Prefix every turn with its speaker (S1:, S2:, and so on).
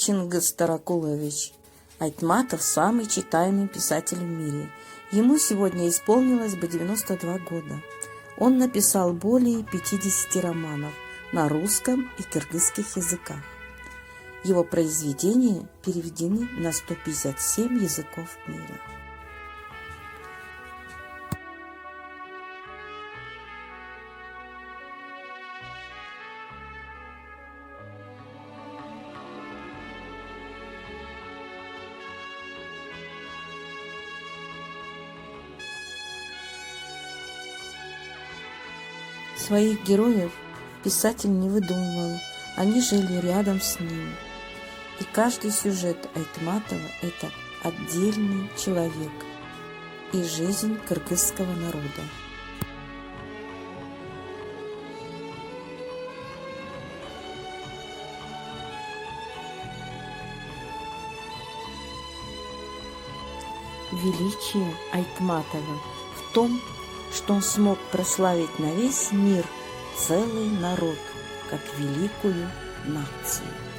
S1: Чингис Таракулович Айтматов – самый читаемый писатель в мире. Ему сегодня исполнилось бы 92 года. Он написал более 50 романов на русском и кыргызских языках. Его произведения переведены на 157 языков мира. Своих героев писатель не выдумывал, они жили рядом с ним. И каждый сюжет Айтматова – это отдельный человек и жизнь кыргызского народа. Величие Айтматова в том, что он смог прославить на весь мир целый народ, как великую нацию.